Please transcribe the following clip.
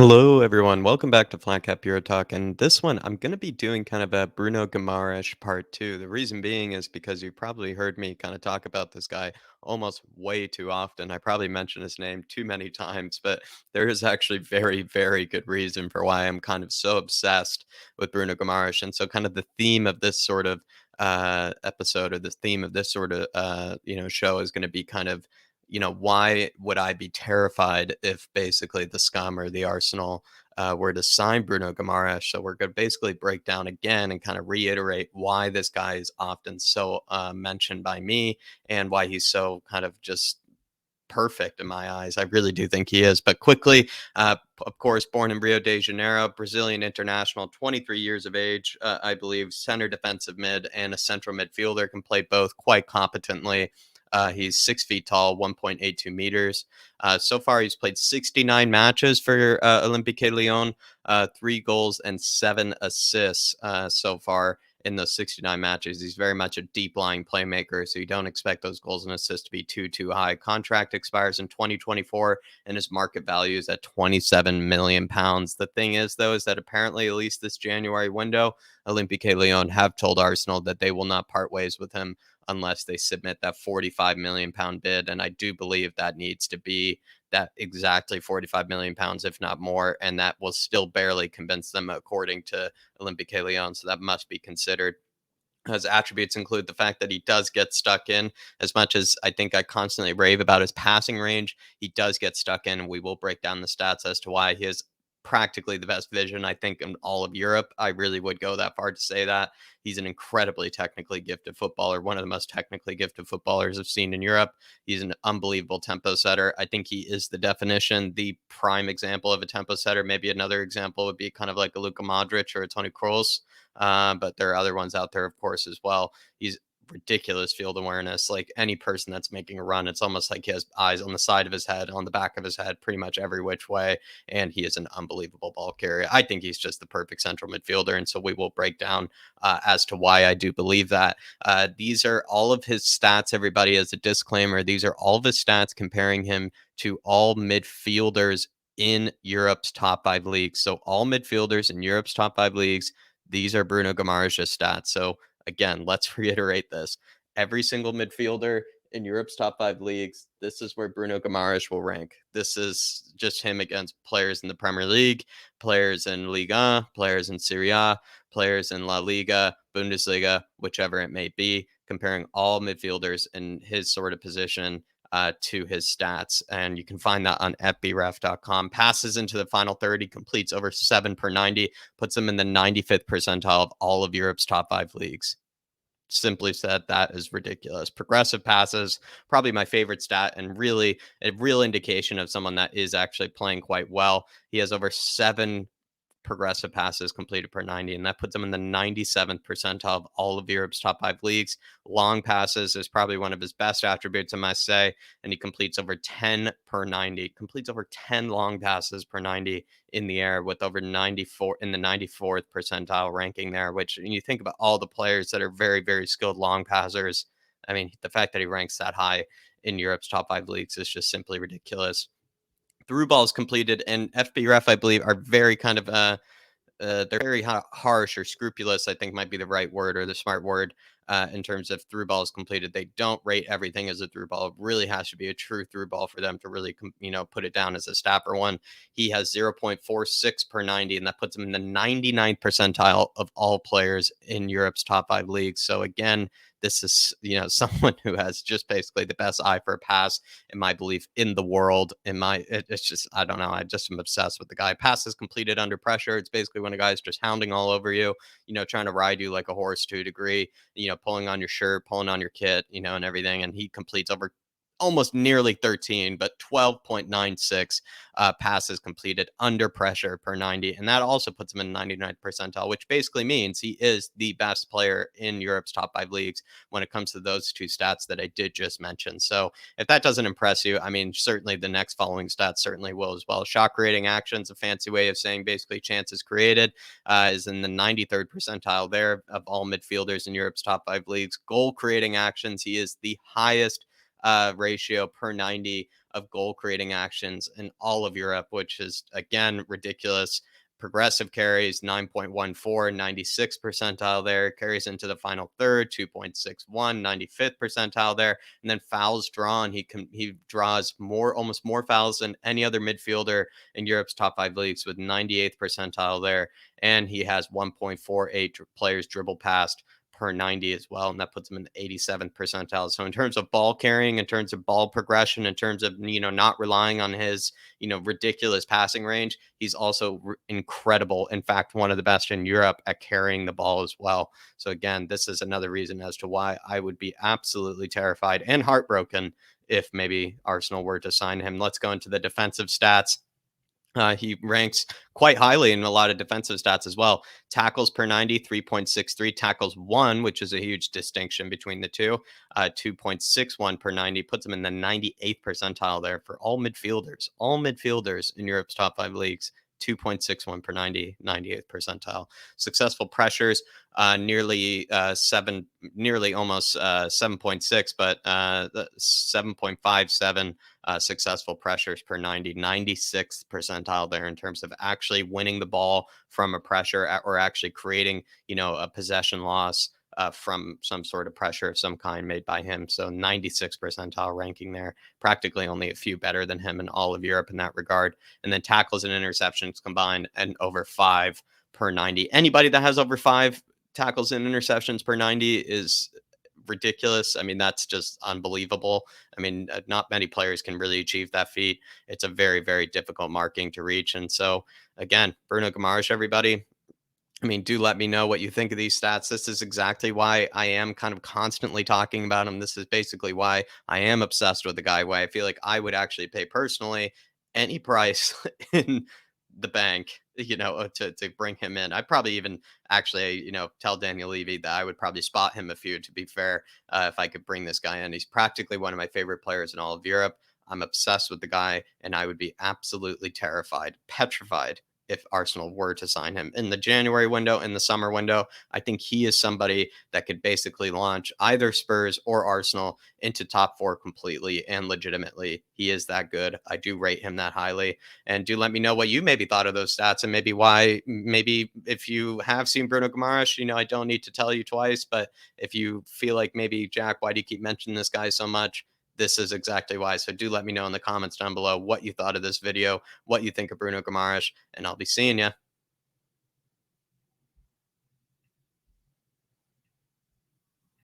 Hello, everyone. Welcome back to flatcapeurotalk. And this one, I'm going to be doing kind of a Bruno Guimarães part two. The reason being is because you probably heard me kind of talk about this guy almost way too often. I probably mentioned his name too many times, but there is actually very, very good reason for why I'm kind of so obsessed with Bruno Guimarães. And so, kind of the theme of this sort of episode, or the theme of this sort of show, is going to be kind of, why would I be terrified if basically the Scum or the Arsenal were to sign Bruno Guimarães? So we're going to basically break down again and kind of reiterate why this guy is often so mentioned by me, and why he's so kind of just perfect in my eyes. I really do think he is. But quickly, of course, born in Rio de Janeiro, Brazilian international, 23 years of age, I believe, center defensive mid and a central midfielder, can play both quite competently. He's 6 feet tall, 1.82 meters. So far, he's played 69 matches for Olympique Lyon, 3 goals and 7 assists so far in those 69 matches. He's very much a deep lying playmaker, so you don't expect those goals and assists to be too high. Contract expires in 2024, and his market value is at 27 million pounds. The thing is, though, is that apparently, at least this January window, Olympique Lyon have told Arsenal that they will not part ways with him unless they submit that 45 million pound bid. And I do believe that needs to be that exactly 45 million pounds, if not more. And that will still barely convince them, according to Olympique Lyon. So that must be considered. His attributes include the fact that he does get stuck in. As much as I think I constantly rave about his passing range, he does get stuck in. We will break down the stats as to why he has practically the best vision, I think, in all of Europe. I really would go that far to say that. He's an incredibly technically gifted footballer, one of the most technically gifted footballers I've seen in Europe. He's an unbelievable tempo setter. I think he is the definition, the prime example of a tempo setter. Maybe another example would be kind of like a Luka Modric or a Toni Kroos, but there are other ones out there, of course, as well. He's ridiculous field awareness. Like any person that's making a run, it's almost like he has eyes on the side of his head, on the back of his head, pretty much every which way. And he is an unbelievable ball carrier. I think he's just the perfect central midfielder. And so we will break down as to why I do believe that. These are all of his stats, everybody, as a disclaimer. These are all of his stats comparing him to all midfielders in Europe's top 5 leagues. So all midfielders in Europe's top 5 leagues, these are Bruno Guimarães' stats. So again, let's reiterate this. Every single midfielder in Europe's top 5 leagues, this is where Bruno Guimarães will rank. This is just him against players in the Premier League, players in Ligue 1, players in Serie A, players in La Liga, Bundesliga, whichever it may be, comparing all midfielders in his sort of position to his stats. And you can find that on fbref.com. Passes into the final 30, completes over 7 per 90, puts him in the 95th percentile of all of Europe's top 5 leagues. Simply said, that is ridiculous. Progressive passes, probably my favorite stat, and really a real indication of someone that is actually playing quite well. He has over 7 progressive passes completed per 90, and that puts him in the 97th percentile of all of Europe's top 5 leagues. Long passes is probably one of his best attributes, I must say, and he completes over 10 per 90, completes over 10 long passes per 90 in the air, with over 94 in the 94th percentile ranking there, which, when you think about all the players that are very, very skilled long passers, I mean, the fact that he ranks that high in Europe's top 5 leagues is just simply ridiculous. Through balls completed and FBref, I believe, are very kind of they're very harsh, or scrupulous, I think might be the right word, or the smart word, in terms of through balls completed. They don't rate everything as a through ball. It really has to be a true through ball for them to really, put it down as a stat for one. He has 0.46 per 90, and that puts him in the 99th percentile of all players in Europe's top 5 leagues. So again, this is, someone who has just basically the best eye for a pass, in my belief, in the world. It's just, I don't know. I just am obsessed with the guy. Passes completed under pressure. It's basically when a guy's just hounding all over you, trying to ride you like a horse to a degree, pulling on your shirt, pulling on your kit, and everything. And he completes over almost nearly 13, but 12.96 passes completed under pressure per 90. And that also puts him in 99th percentile, which basically means he is the best player in Europe's top 5 leagues when it comes to those two stats that I did just mention. So if that doesn't impress you, I mean, certainly the next following stats certainly will as well. Shot creating actions, a fancy way of saying basically chances created, is in the 93rd percentile there of all midfielders in Europe's top 5 leagues. Goal creating actions, he is the highest ratio per 90 of goal creating actions in all of Europe, which is again ridiculous. Progressive carries 9.14, 96th percentile there, carries into the final third 2.61, 95th percentile there, and then fouls drawn. He draws more, almost more fouls than any other midfielder in Europe's top 5 leagues, with 98th percentile there, and he has 1.48 players dribble past per 90 as well, and that puts him in the 87th percentile. So in terms of ball carrying, in terms of ball progression, in terms of not relying on his ridiculous passing range, he's also incredible. In fact, one of the best in Europe at carrying the ball as well. So again, this is another reason as to why I would be absolutely terrified and heartbroken if maybe Arsenal were to sign him. Let's go into the defensive stats. He ranks quite highly in a lot of defensive stats as well. Tackles per 90, 3.63. Tackles one, which is a huge distinction between the two, 2.61 per 90, puts him in the 98th percentile there for all midfielders. All midfielders in Europe's top 5 leagues. 2.61 per 90, 98th percentile. Successful pressures, nearly almost 7.6, but 7.57 successful pressures per 90, 96th percentile there in terms of actually winning the ball from a pressure or actually creating, a possession loss from some sort of pressure of some kind made by him. So 96th percentile ranking there, practically only a few better than him in all of Europe in that regard. And then tackles and interceptions combined and over 5 per 90. Anybody that has over 5 tackles and interceptions per 90 is ridiculous. I mean, that's just unbelievable. I mean, not many players can really achieve that feat. It's a very, very difficult marking to reach. And so, again, Bruno Guimarães, everybody, I mean, do let me know what you think of these stats. This is exactly why I am kind of constantly talking about him. This is basically why I am obsessed with the guy, why I feel like I would actually pay personally any price in the bank, to bring him in. I'd probably even actually, tell Daniel Levy that I would probably spot him a few, to be fair, if I could bring this guy in. He's practically one of my favorite players in all of Europe. I'm obsessed with the guy, and I would be absolutely terrified, petrified if Arsenal were to sign him in the January window, in the summer window. I think he is somebody that could basically launch either Spurs or Arsenal into top four completely and legitimately. He is that good. I do rate him that highly. And do let me know what you maybe thought of those stats, and maybe why, maybe if you have seen Bruno Guimaraes, I don't need to tell you twice, but if you feel like maybe, Jack, why do you keep mentioning this guy so much? This is exactly why. So do let me know in the comments down below what you thought of this video, what you think of Bruno Guimaraes, and I'll be seeing you.